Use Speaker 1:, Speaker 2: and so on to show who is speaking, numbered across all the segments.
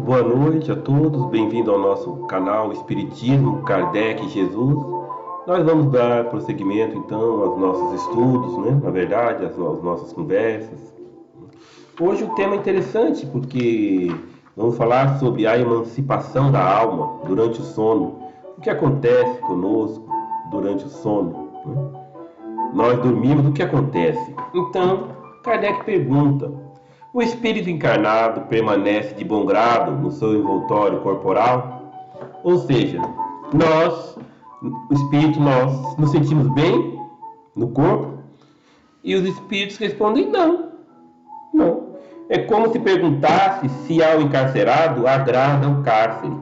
Speaker 1: Boa noite a todos, bem-vindo ao nosso canal Espiritismo, Kardec e Jesus. Nós vamos dar prosseguimento então aos nossos estudos, né? Na verdade, às nossas conversas. Hoje o tema é interessante porque vamos falar sobre a emancipação da alma durante o sono. O que acontece conosco durante o sono, né? Nós dormimos, o que acontece? Então, Kardec pergunta: o espírito encarnado permanece de bom grado no seu envoltório corporal? Ou seja, o espírito, nós nos sentimos bem no corpo? E os espíritos respondem não. Não. É como se perguntasse se ao encarcerado agrada o cárcere.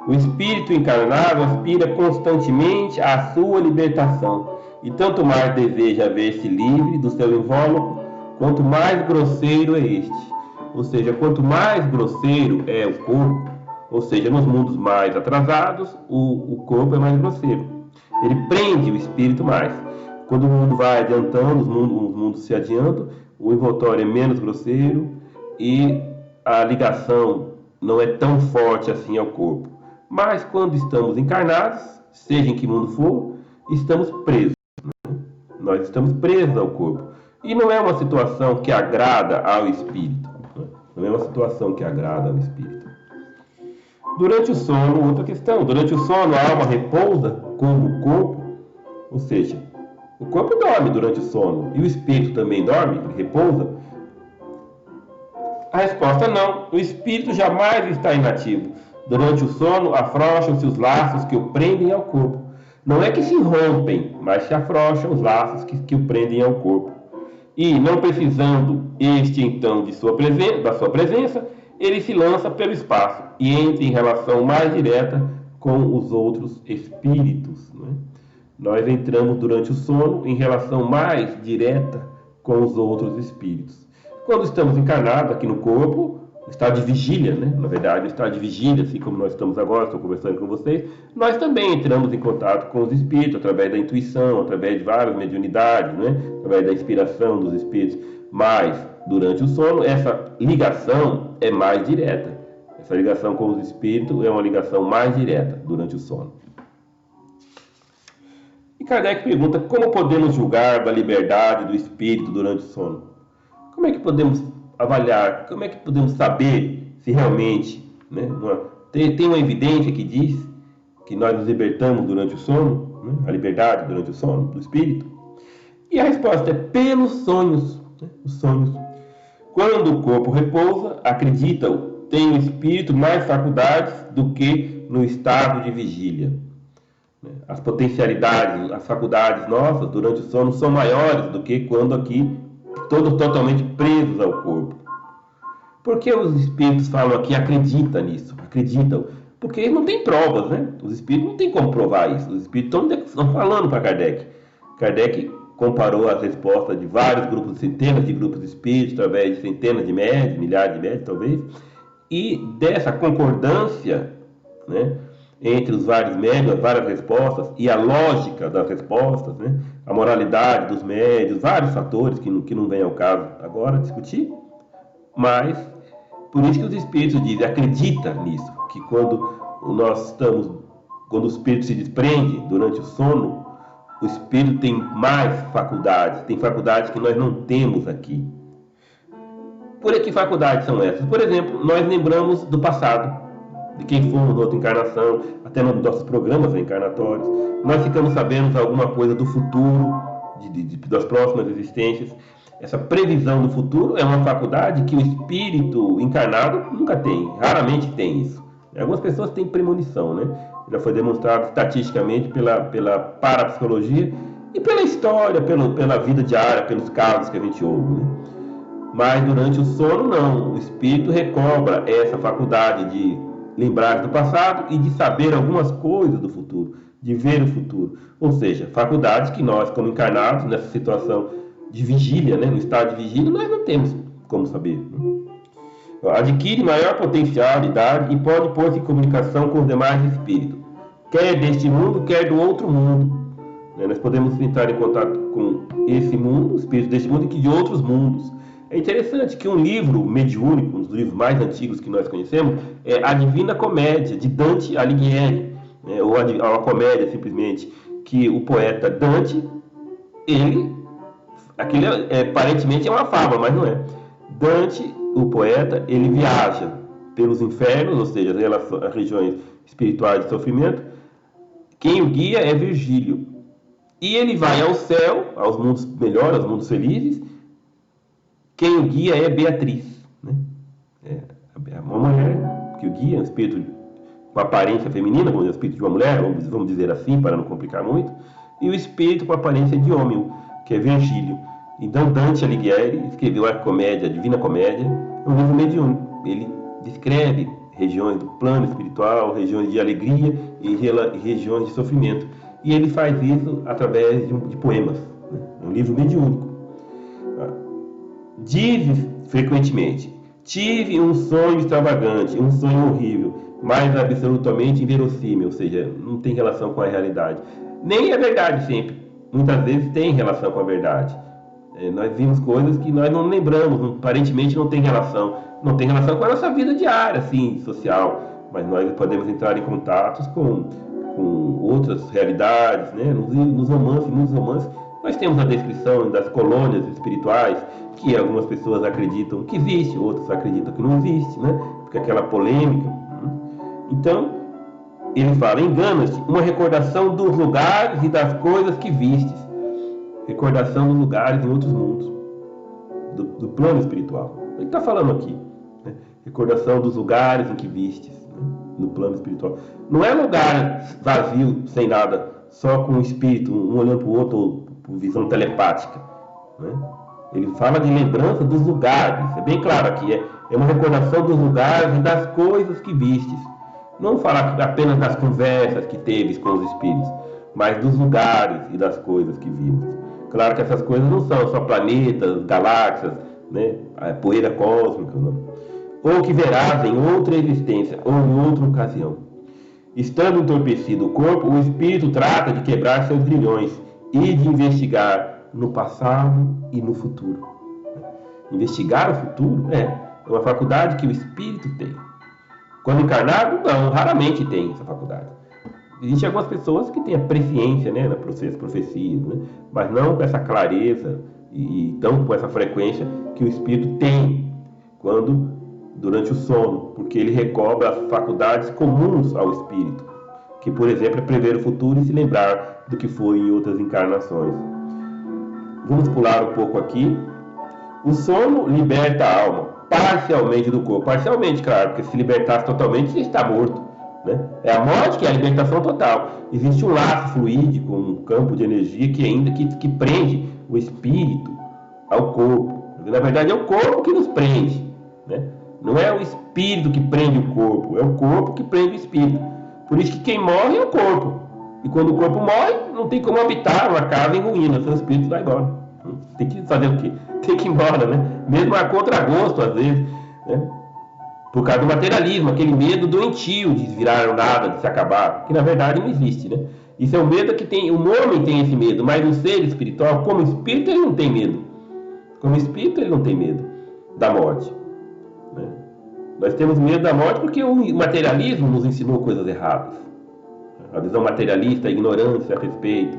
Speaker 1: O espírito encarnado aspira constantemente à sua libertação, e tanto mais deseja ver-se livre do seu invólucro, quanto mais grosseiro é este. Ou seja, quanto mais grosseiro é o corpo, ou seja, nos mundos mais atrasados, o corpo é mais grosseiro. Ele prende o espírito mais. Quando o mundo vai adiantando, os mundos se adiantam, o envoltório é menos grosseiro e a ligação não é tão forte assim ao corpo. Mas quando estamos encarnados, seja em que mundo for, estamos presos. Nós estamos presos ao corpo. E não é uma situação que agrada ao espírito. Não é uma situação que agrada ao espírito. Durante o sono, outra questão. Durante o sono, a alma repousa como o corpo. Ou seja, o corpo dorme durante o sono. E o espírito também dorme, ele repousa? A resposta é não. O espírito jamais está inativo. Durante o sono, afrouxam-se os laços que o prendem ao corpo. Não é que se rompem, mas se afrouxam os laços que o prendem ao corpo. E, não precisando este então da sua presença, ele se lança pelo espaço e entra em relação mais direta com os outros espíritos, né? Nós entramos durante o sono em relação mais direta com os outros espíritos. Quando estamos encarnados aqui no corpo, estado de vigília, né? Na verdade, o estado de vigília, assim como nós estamos agora, estou conversando com vocês, nós também entramos em contato com os espíritos através da intuição, através de várias mediunidades, né? Através da inspiração dos espíritos. Mas, durante o sono, essa ligação é mais direta. Essa ligação com os espíritos é uma ligação mais direta durante o sono. E Kardec pergunta: como podemos julgar da liberdade do espírito durante o sono? Como é que podemos avaliar, como é que podemos saber se realmente, né, tem uma evidência que diz que nós nos libertamos durante o sono, né, a liberdade durante o sono do espírito? E a resposta é pelos sonhos, né, os sonhos. Quando o corpo repousa, acreditam, tem o espírito mais faculdades do que no estado de vigília. As potencialidades, as faculdades nossas durante o sono são maiores do que quando aqui todos totalmente presos ao corpo. Por que os espíritos falam aqui acreditam nisso? Acreditam. Porque não tem provas, né? Os espíritos não têm como provar isso. Os espíritos estão falando para Kardec. Kardec comparou as respostas de vários grupos, centenas de grupos de espíritos, através de centenas de médios, milhares de médios talvez, e dessa concordância, né, entre os vários médios, as várias respostas e a lógica das respostas, né, a moralidade dos médios, vários fatores que não vem ao caso agora discutir, mas por isso que os espíritos dizem, acredita nisso, que quando o espírito se desprende durante o sono, o espírito tem mais faculdades, tem faculdades que nós não temos aqui. Por que faculdades são essas? Por exemplo, nós lembramos do passado, de quem fomos na outra encarnação, até nos nossos programas reencarnatórios. Nós ficamos sabendo alguma coisa do futuro, das próximas existências. Essa previsão do futuro é uma faculdade que o espírito encarnado nunca tem, raramente tem isso. Algumas pessoas têm premonição, né? Já foi demonstrado estatisticamente pela parapsicologia e pela história, pela vida diária, pelos casos que a gente ouve, né? Mas durante o sono, não. O espírito recobra essa faculdade de lembrar do passado e de saber algumas coisas do futuro, de ver o futuro. Ou seja, faculdades que nós, como encarnados, nessa situação de vigília, né, no estado de vigília, nós não temos como saber. Adquire maior potencialidade e pode pôr-se em comunicação com os demais espíritos, quer deste mundo, quer do outro mundo. Nós podemos entrar em contato com esse mundo, espíritos deste mundo e de outros mundos. É interessante que um livro mediúnico, um dos livros mais antigos que nós conhecemos, é A Divina Comédia, de Dante Alighieri, né? Ou a Comédia, simplesmente, que o poeta Dante, ele, aquele aparentemente é uma fábula, mas não é. Dante, o poeta, ele viaja pelos infernos, ou seja, as regiões espirituais de sofrimento. Quem o guia é Virgílio. E ele vai ao céu, aos mundos melhores, aos mundos felizes. Quem o guia é Beatriz, né? É uma mulher que o guia, um espírito com aparência feminina, vamos dizer, o espírito de uma mulher, vamos dizer assim, para não complicar muito, e o espírito com aparência de homem, que é Virgílio. Então Dante Alighieri escreveu a Comédia, a Divina Comédia, um livro mediúnico. Ele descreve regiões do plano espiritual, regiões de alegria e regiões de sofrimento. E ele faz isso através de poemas, né? Um livro mediúnico. Diz frequentemente: tive um sonho extravagante, um sonho horrível, mas absolutamente inverossímil, ou seja, não tem relação com a realidade. Nem é verdade sempre, muitas vezes tem relação com a verdade. Nós vimos coisas que nós não lembramos, aparentemente não tem relação com a nossa vida diária, assim, social, mas nós podemos entrar em contatos com outras realidades, né? Nos romances, muitos romances, nós temos a descrição das colônias espirituais, que algumas pessoas acreditam que existe, outros acreditam que não existe, né? Porque aquela polêmica. Então, ele fala: engana-te, uma recordação dos lugares e das coisas que vistes. Recordação dos lugares em outros mundos, do plano espiritual. Ele está falando aqui, né? Recordação dos lugares em que vistes, né? No plano espiritual. Não é lugar vazio, sem nada, só com o espírito, um olhando para o outro, ou por visão telepática, né? Ele fala de lembrança dos lugares, é bem claro aqui, é uma recordação dos lugares e das coisas que vistes. Não fala apenas das conversas que teves com os espíritos, mas dos lugares e das coisas que vimos. Claro que essas coisas não são só planetas, galáxias, né? A poeira cósmica, não. Ou que verás em outra existência ou em outra ocasião. Estando entorpecido o corpo, o espírito trata de quebrar seus grilhões e de investigar no passado e no futuro. Investigar o futuro é uma faculdade que o espírito tem. Quando encarnado, não, raramente tem essa faculdade. Existem algumas pessoas que têm a presciência, né, na profecia, né, mas não com essa clareza e tão com essa frequência que o espírito tem durante o sono, porque ele recobra as faculdades comuns ao espírito, que, por exemplo, é prever o futuro e se lembrar do que foi em outras encarnações. Vamos pular um pouco aqui. O sono liberta a alma parcialmente do corpo. Parcialmente, claro, porque se libertasse totalmente, você está morto, né? É a morte que é a libertação total. Existe um laço fluídico, um campo de energia que prende o espírito ao corpo. Na verdade, é o corpo que nos prende, né? Não é o espírito que prende o corpo, é o corpo que prende o espírito. Por isso que quem morre é o corpo. E quando o corpo morre, não tem como habitar uma casa em ruínas, seu espírito vai embora. Tem que fazer o quê? Tem que ir embora, né? Mesmo a contragosto, às vezes, né? Por causa do materialismo, aquele medo doentio de virar nada, de se acabar, que na verdade não existe, né? Isso é o medo que tem, o homem tem esse medo, mas o ser espiritual, como espírito, ele não tem medo. Como espírito, ele não tem medo da morte, né? Nós temos medo da morte porque o materialismo nos ensinou coisas erradas. A visão materialista, a ignorância a respeito.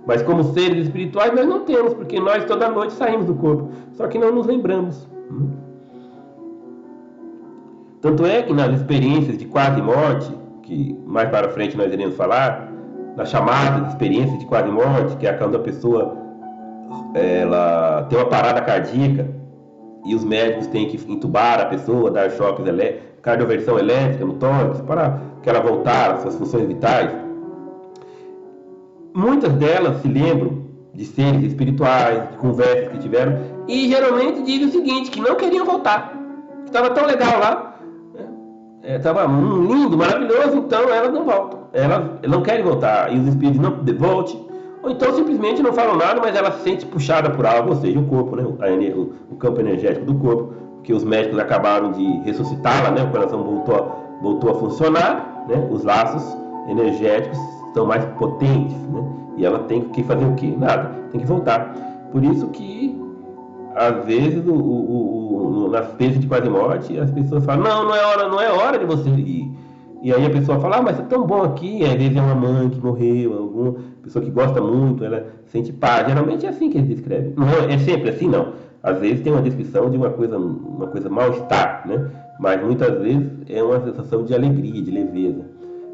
Speaker 1: Mas como seres espirituais nós não temos, porque nós toda noite saímos do corpo, só que não nos lembramos. Tanto é que nas experiências de quase morte, que mais para frente nós iremos falar, nas chamadas experiências de quase morte, que é quando a pessoa ela tem uma parada cardíaca e os médicos têm que entubar a pessoa, dar choques cardioversão elétrica no tórax para que ela voltar às suas funções vitais. Muitas delas se lembram de seres espirituais, de conversas que tiveram, e geralmente dizem o seguinte, que não queriam voltar, que estava tão legal lá, estava lindo, maravilhoso, então elas não voltam, elas não querem voltar, e os espíritos não voltem, ou então simplesmente não falam nada, mas ela se sente puxada por algo, ou seja, o corpo, né, o campo energético do corpo, que os médicos acabaram de ressuscitá-la, né, o coração voltou a funcionar, né, os laços energéticos estão mais potentes, né? E ela tem que fazer o quê? Nada, tem que voltar. Por isso que às vezes, nas peças de quase morte, as pessoas falam, não é hora de você ir. E aí a pessoa fala, mas é tão bom aqui. E às vezes é uma mãe que morreu, alguma pessoa que gosta muito, ela sente paz. Geralmente é assim que eles descrevem. Não é sempre assim, não. Às vezes tem uma descrição de uma coisa mal-estar, né? Mas muitas vezes é uma sensação de alegria, de leveza.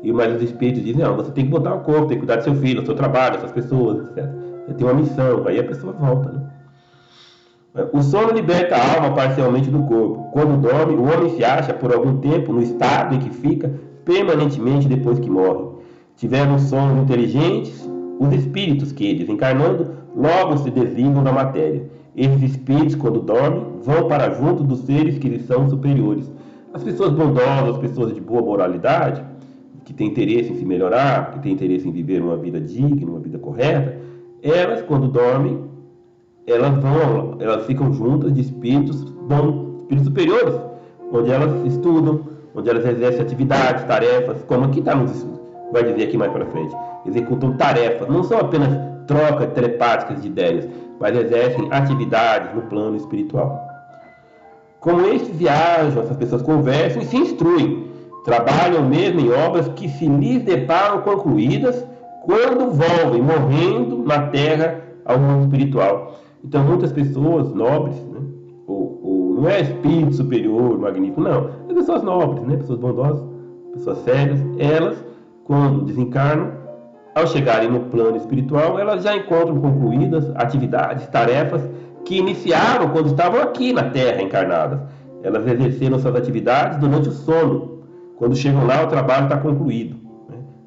Speaker 1: Mas os espíritos dizem, não, você tem que botar o corpo, tem que cuidar do seu filho, do seu trabalho, das suas pessoas, etc. Você tem uma missão, aí a pessoa volta, né? O sono liberta a alma parcialmente do corpo. Quando dorme, o homem se acha por algum tempo no estado em que fica permanentemente depois que morre. Tiveram sonhos inteligentes, os espíritos que, desencarnando, logo se desligam da matéria. Esses espíritos, quando dormem, vão para junto dos seres que lhes são superiores. As pessoas bondosas, as pessoas de boa moralidade, que têm interesse em se melhorar, que têm interesse em viver uma vida digna, uma vida correta, elas, quando dormem, elas ficam juntas de espíritos bons, espíritos superiores, onde elas estudam, onde elas exercem atividades, tarefas, como aqui vai dizer aqui mais para frente, executam tarefas, não são apenas trocas telepáticas de ideias, mas exercem atividades no plano espiritual. Como estes viajam, essas pessoas conversam e se instruem, trabalham mesmo em obras que se lhes deparam concluídas quando volvem, morrendo na terra ao mundo espiritual. Então, muitas pessoas nobres, né, ou não é espírito superior, magnífico, não, é pessoas nobres, né, pessoas bondosas, pessoas sérias, elas, quando desencarnam, ao chegarem no plano espiritual, elas já encontram concluídas atividades, tarefas que iniciaram quando estavam aqui na Terra encarnadas. Elas exerceram suas atividades durante o sono. Quando chegam lá, o trabalho está concluído.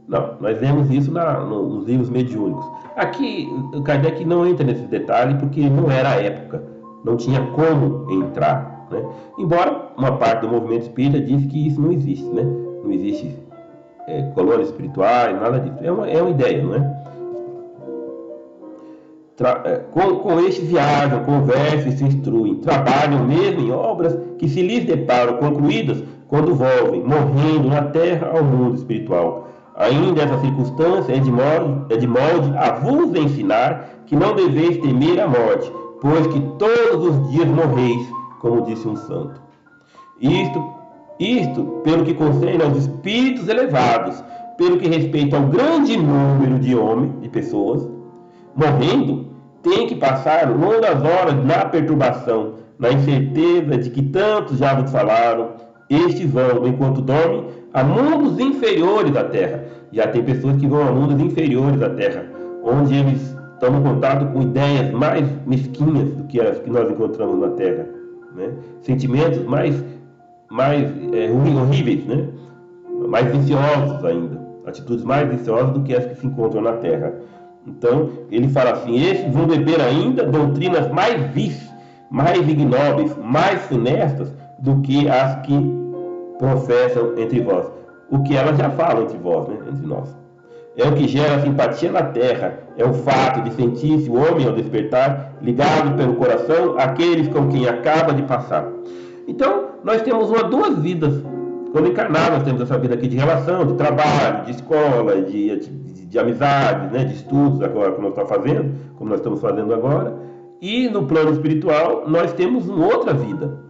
Speaker 1: Não, nós vemos isso nos livros mediúnicos. Aqui, o Kardec não entra nesse detalhe porque não era a época, não tinha como entrar, né? Embora uma parte do movimento espírita diz que isso não existe, né? Não existe colônias espirituais, nada disso. É uma ideia, não é? Com estes viajam, conversam e se instruem, trabalham mesmo em obras que se lhes deparam concluídas quando volvem, morrendo na terra ao mundo espiritual. Ainda essa circunstância é de molde a vos ensinar que não deveis temer a morte, pois que todos os dias morreis, como disse um santo. Isto pelo que concerne aos espíritos elevados, pelo que respeita ao grande número de pessoas, morrendo, tem que passar longas horas na perturbação, na incerteza de que tantos já vos falaram. Estes vão, enquanto dormem, a mundos inferiores da Terra. Já tem pessoas que vão a mundos inferiores da Terra, onde eles estão em contato com ideias mais mesquinhas do que as que nós encontramos na Terra, né? Sentimentos mais horríveis, né? Mais viciosos ainda, atitudes mais viciosas do que as que se encontram na Terra. Então, ele fala assim, estes vão beber ainda doutrinas mais vis, mais ignóbeis, mais funestas do que as que professam entre vós. O que elas já falam entre vós, né? Entre nós. É o que gera simpatia na terra, é o fato de sentir-se o homem ao despertar, ligado pelo coração àqueles com quem acaba de passar. Então, nós temos duas vidas. Quando encarnar, nós temos essa vida aqui de relação, de trabalho, de escola, de amizades, né, de estudos, agora como nós estamos fazendo agora. E no plano espiritual, nós temos uma outra vida.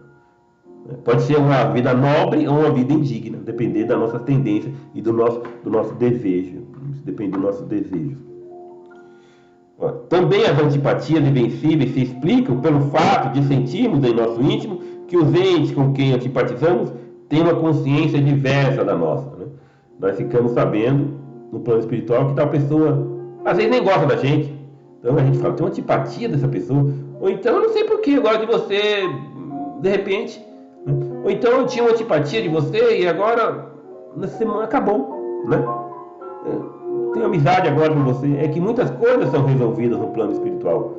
Speaker 1: Pode ser uma vida nobre ou uma vida indigna, depender da nossa tendência e do nosso desejo. Depende do nosso desejo. Também as antipatias invencíveis se explicam pelo fato de sentirmos em nosso íntimo que os entes com quem antipatizamos têm uma consciência diversa da nossa, né? Nós ficamos sabendo no plano espiritual que tal pessoa às vezes nem gosta da gente. Então a gente fala, tem uma antipatia dessa pessoa. Ou então, eu não sei porquê, eu gosto de você de repente. Ou então eu tinha uma antipatia de você e agora, nessa semana, acabou, né? Tenho amizade agora com você. É que muitas coisas são resolvidas no plano espiritual.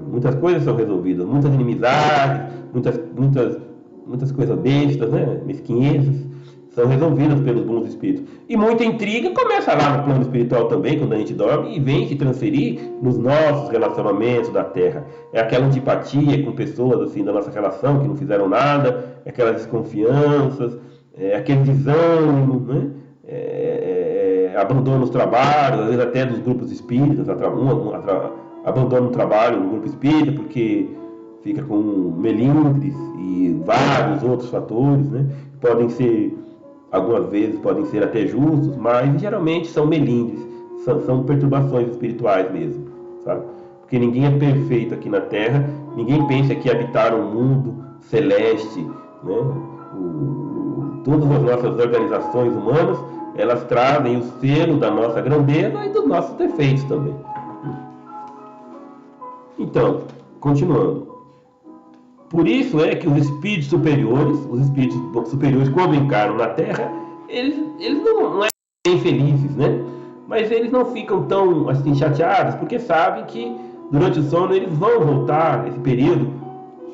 Speaker 1: Muitas coisas são resolvidas. Muitas inimizades, muitas coisas bestas, né? Mesquinhezas, são resolvidas pelos bons espíritos. E muita intriga começa lá no plano espiritual também, quando a gente dorme, e vem se transferir nos nossos relacionamentos da Terra. É aquela antipatia com pessoas assim da nossa relação que não fizeram nada, aquelas desconfianças, aquele desânimo, né? Abandono os trabalhos, às vezes até dos grupos espíritas, abandono o trabalho no grupo espírita, porque fica com melindres e vários outros fatores, né? Podem ser, algumas vezes podem ser até justos, mas geralmente são melindres, são perturbações espirituais mesmo, sabe? Porque ninguém é perfeito aqui na Terra, ninguém pensa que habitar um mundo celeste, né? Todas as nossas organizações humanas, elas trazem o selo da nossa grandeza e dos nossos defeitos também. Então, continuando. Por isso é que os espíritos superiores, quando encarnam na Terra, eles não é bem felizes, né? Mas eles não ficam tão assim chateados, porque sabem que durante o sono eles vão voltar, esse período,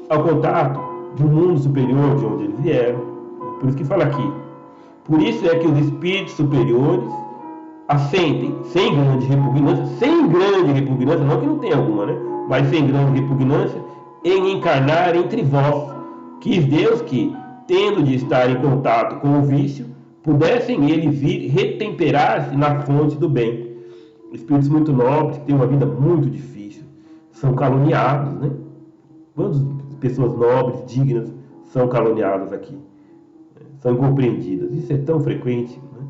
Speaker 1: ao contato do mundo superior de onde eles vieram. Por isso que fala aqui. Por isso é que os espíritos superiores assentem sem grande repugnância, não que não tenha alguma, né? Mas sem grande repugnância, em encarnar entre vós, quis Deus que, tendo de estar em contato com o vício, pudessem eles vir retemperar-se na fonte do bem. Espíritos muito nobres, que têm uma vida muito difícil, são caluniados, né? Quantas pessoas nobres, dignas, são caluniadas aqui? São incompreendidas. Isso é tão frequente, né?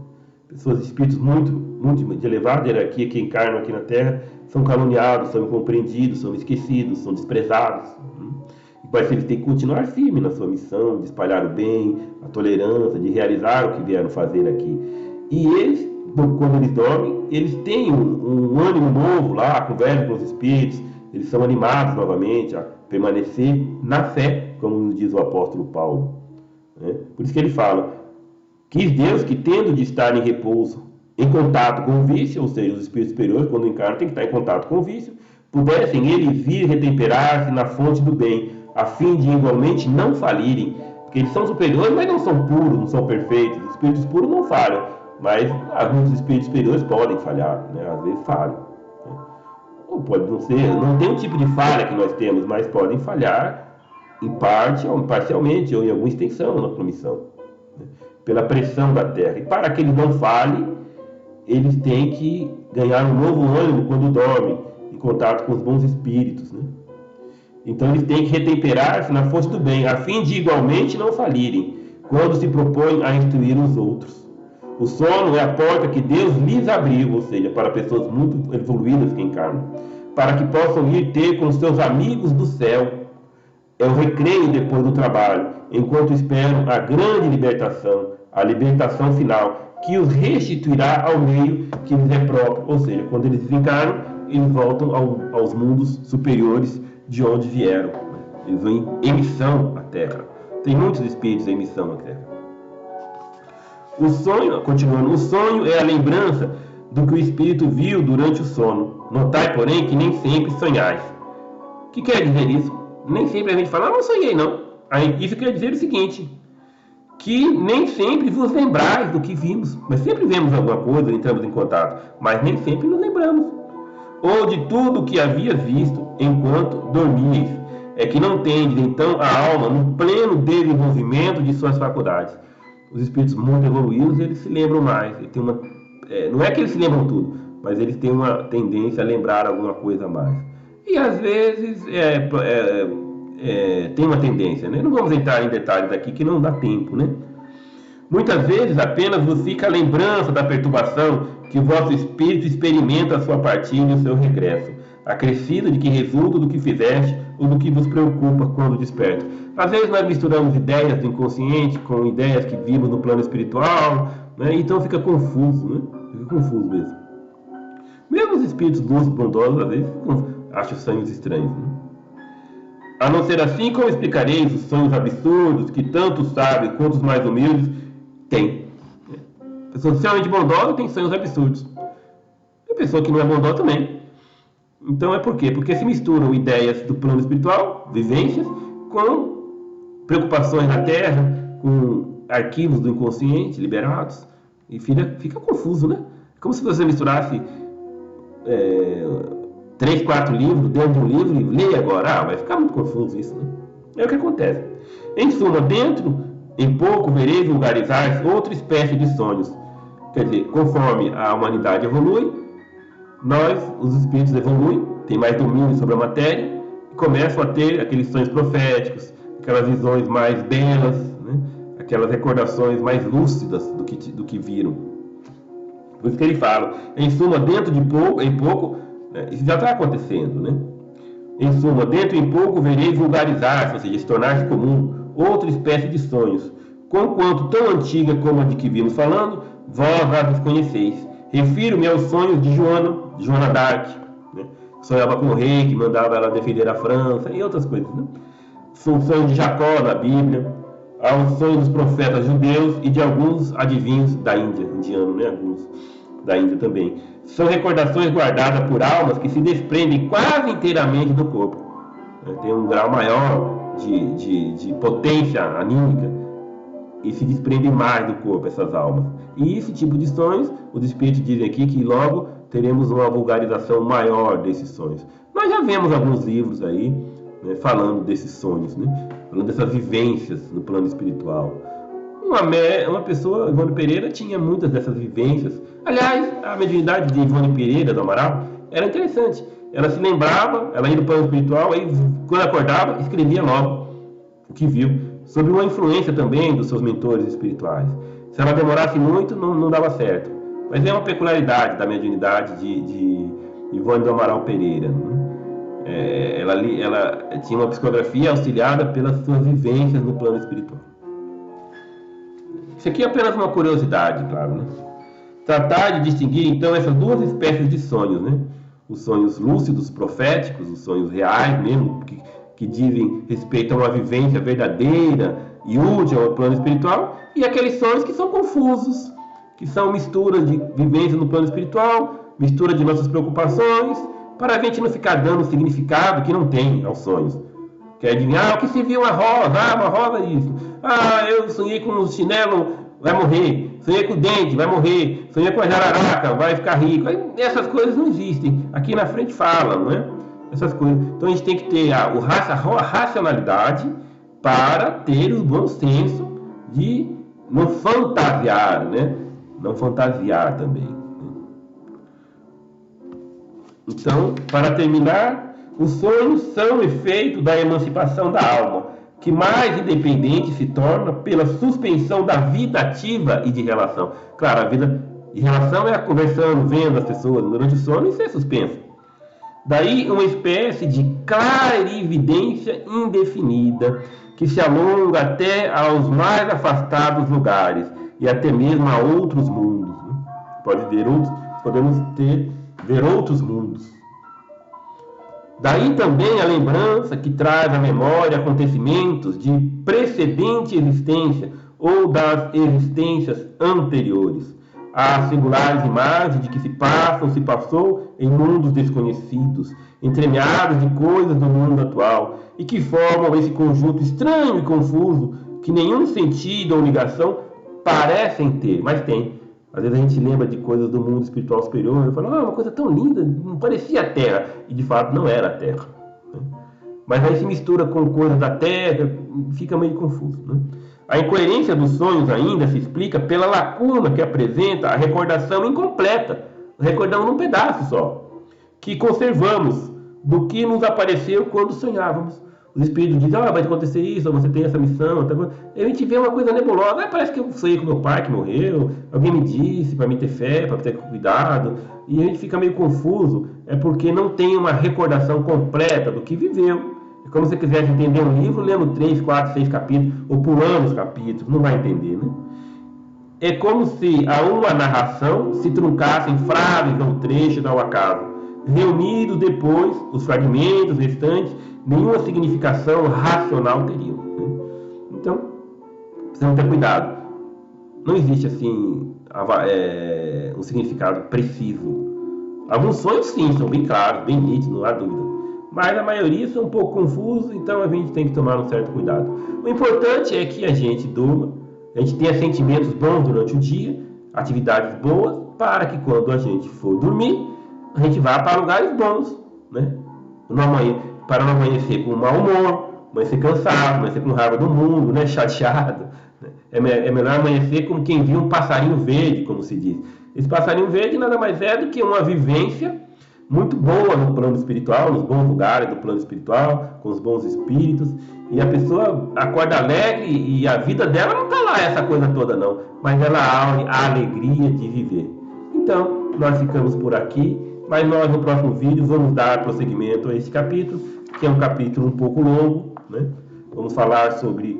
Speaker 1: Pessoas, espíritos muito de elevada hierarquia que encarnam aqui na Terra, são caluniados, são incompreendidos, são esquecidos, são desprezados. Mas eles têm que continuar firme na sua missão de espalhar o bem, a tolerância, de realizar o que vieram fazer aqui. E eles, quando eles dormem, eles têm um ânimo novo lá, conversam com os espíritos, eles são animados novamente a permanecer na fé, como nos diz o apóstolo Paulo. Né? Por isso que ele fala: quis Deus que, tendo de estar em repouso, em contato com o vício, ou seja, os espíritos superiores, quando encarnam, tem que estar em contato com o vício, pudessem eles vir retemperar-se na fonte do bem, a fim de igualmente não falirem, porque eles são superiores, mas não são puros, não são perfeitos. Os espíritos puros não falham, mas alguns espíritos superiores podem falhar, né? Às vezes falham. Né? Ou pode não ser, não tem um tipo de falha que nós temos, mas podem falhar em parte, ou parcialmente, ou em alguma extensão na sua missão, né? Pela pressão da Terra. E para que eles não falhem, eles têm que ganhar um novo ânimo quando dormem, em contato com os bons espíritos, né? Então eles têm que retemperar-se na fonte do bem, a fim de igualmente não falirem, quando se propõem a instruir os outros. O sono é a porta que Deus lhes abriu, ou seja, para pessoas muito evoluídas que encarnam, para que possam ir ter com seus amigos do céu. É o recreio depois do trabalho, enquanto esperam a grande libertação, a libertação final, que os restituirá ao meio que lhes é próprio. Ou seja, quando eles desencarnam, eles voltam aos mundos superiores de onde vieram. Eles vão em missão à Terra. Tem muitos espíritos em missão à Terra. O sonho, continuando, o sonho é a lembrança do que o espírito viu durante o sono. Notai, porém, que nem sempre sonhais. O que quer dizer isso? Nem sempre a gente fala: não sonhei não. Aí, isso quer dizer o seguinte: que nem sempre vos lembrais do que vimos. Mas sempre vemos alguma coisa, entramos em contato, mas nem sempre nos lembramos. Ou de tudo o que havias visto enquanto dormíeis. É que não tendes, então, a alma no pleno desenvolvimento de suas faculdades. Os espíritos muito evoluídos, eles se lembram mais. Eles têm não é que eles se lembram tudo, mas eles têm uma tendência a lembrar alguma coisa a mais. E às vezes tem uma tendência, né? Não vamos entrar em detalhes aqui que não dá tempo, né? Muitas vezes apenas vos fica a lembrança da perturbação que o vosso espírito experimenta a sua partida e o seu regresso, acrescido de que resulta do que fizeste ou do que vos preocupa quando desperta. Às vezes nós misturamos ideias do inconsciente com ideias que vimos no plano espiritual, né? Então fica confuso, né? Fica confuso mesmo. Mesmo os espíritos lúcidos, bondosos, às vezes acham sonhos estranhos, né? A não ser assim, como explicareis os sonhos absurdos que tanto os sábios quanto os mais humildes têm? Pessoa socialmente bondosa tem sonhos absurdos. E a pessoa que não é bondosa também. Então é por quê? Porque se misturam ideias do plano espiritual, vivências, com preocupações na Terra, com arquivos do inconsciente liberados, e fica confuso, né? Como se você misturasse 3, 4 livros dentro de um livro e leia agora. Vai ficar muito confuso isso, né? É o que acontece. Em suma, em pouco vereis vulgarizar outra espécie de sonhos. Quer dizer, conforme a humanidade evolui, nós, os espíritos, evoluem, tem mais domínio sobre a matéria, e começam a ter aqueles sonhos proféticos, aquelas visões mais belas, né? Aquelas recordações mais lúcidas do que viram. Por isso que ele fala, em suma, dentro de pouco, em pouco, né? Isso já está acontecendo, né? Em suma, dentro em pouco vereis vulgarizar-se, ou seja, se tornar-se comum, outra espécie de sonhos, conquanto tão antiga como a de que vimos falando, vós as desconheceis. Refiro-me aos sonhos de Joana d'Arc, né? Sonhava com o rei, que mandava ela defender a França, e outras coisas, né? São sonhos de Jacó na Bíblia, aos sonhos dos profetas judeus e de alguns adivinhos da Índia, indiano, né? Alguns da Índia também. São recordações guardadas por almas que se desprendem quase inteiramente do corpo. Tem um grau maior de potência anímica e se desprendem mais do corpo essas almas. E esse tipo de sonhos, os espíritos dizem aqui que logo teremos uma vulgarização maior desses sonhos. Nós já vemos alguns livros aí, né, falando desses sonhos, né, falando dessas vivências no plano espiritual. Uma pessoa, Ivone Pereira, tinha muitas dessas vivências. Aliás, a mediunidade de Ivone Pereira do Amaral era interessante. Ela se lembrava, ela ia no plano espiritual, aí quando acordava, escrevia logo o que viu, sob uma influência também dos seus mentores espirituais. Se ela demorasse muito, não dava certo. Mas é uma peculiaridade da mediunidade de Ivone do Amaral Pereira, né? Ela tinha uma psicografia auxiliada pelas suas vivências no plano espiritual. Isso aqui é apenas uma curiosidade, claro, né? Tratar de distinguir, então, essas duas espécies de sonhos, né? Os sonhos lúcidos, proféticos, os sonhos reais mesmo, que dizem respeito a uma vivência verdadeira e útil ao plano espiritual, e aqueles sonhos que são confusos, que são misturas de vivência no plano espiritual, mistura de nossas preocupações, para a gente não ficar dando significado que não tem aos sonhos. Quer adivinhar, o que se viu uma rosa é isso. Eu sonhei com um chinelo, vai morrer. Sonhei com o dente, vai morrer. Sonhei com a jararaca, vai ficar rico. Essas coisas não existem. Aqui na frente fala, não é? Essas coisas. Então a gente tem que ter a racionalidade para ter o bom senso de não fantasiar, né? Não fantasiar também. Então, para terminar, os sonhos são efeito da emancipação da alma, que mais independente se torna pela suspensão da vida ativa e de relação. Claro, a vida de relação é conversando, vendo as pessoas durante o sono, isso é suspenso. Daí uma espécie de clarividência indefinida, que se alonga até aos mais afastados lugares e até mesmo a outros mundos. Podemos ver outros mundos. Daí também a lembrança que traz à memória acontecimentos de precedente existência ou das existências anteriores. Há singulares imagens de que se passou em mundos desconhecidos, entremeados de coisas do mundo atual, e que formam esse conjunto estranho e confuso que nenhum sentido ou ligação parecem ter, mas tem. Às vezes a gente lembra de coisas do mundo espiritual superior e fala, uma coisa tão linda, não parecia a Terra, e de fato não era a Terra, né? Mas aí se mistura com coisas da Terra, fica meio confuso, né? A incoerência dos sonhos ainda se explica pela lacuna que apresenta a recordação incompleta, recordamos num pedaço só, que conservamos do que nos apareceu quando sonhávamos. Os espíritos dizem, vai acontecer isso, você tem essa missão. A gente vê uma coisa nebulosa, parece que eu sonhei com meu pai que morreu, alguém me disse para me ter fé, para ter cuidado, e a gente fica meio confuso, é porque não tem uma recordação completa do que viveu. É como se você quisesse entender um livro, lendo 3, 4, 6 capítulos, ou pulando os capítulos, não vai entender, né? É como se a uma narração se truncasse em frases ou trechos ao acaso, reunidos depois, os fragmentos restantes, nenhuma significação racional teriam, né? Então, precisamos ter cuidado. Não existe assim um significado preciso. Alguns sonhos sim, são bem claros, bem nítidos, não há dúvida. Mas a maioria são um pouco confusos, então a gente tem que tomar um certo cuidado. O importante é que a gente durma, a gente tenha sentimentos bons durante o dia, atividades boas, para que quando a gente for dormir, a gente vá para lugares bons, né? Para não amanhecer com mau humor, amanhecer cansado, amanhecer com raiva do mundo, né? Chateado, né? É melhor amanhecer como quem viu um passarinho verde, como se diz. Esse passarinho verde nada mais é do que uma vivência muito boa no plano espiritual, nos bons lugares do plano espiritual, com os bons espíritos, e a pessoa acorda alegre e a vida dela não está lá essa coisa toda não, mas ela há a alegria de viver. Então, nós ficamos por aqui, mas nós no próximo vídeo vamos dar prosseguimento a esse capítulo, que é um capítulo um pouco longo, né? Vamos falar sobre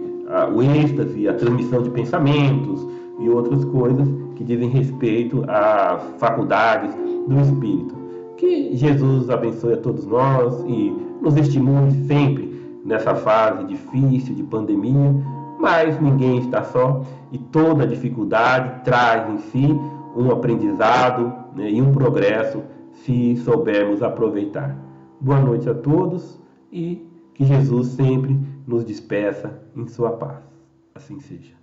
Speaker 1: o êxtase, a transmissão de pensamentos e outras coisas que dizem respeito às faculdades do espírito. Que Jesus abençoe a todos nós e nos estimule sempre nessa fase difícil de pandemia, mas ninguém está só e toda dificuldade traz em si um aprendizado, né, e um progresso se soubermos aproveitar. Boa noite a todos e que Jesus sempre nos despeça em sua paz. Assim seja.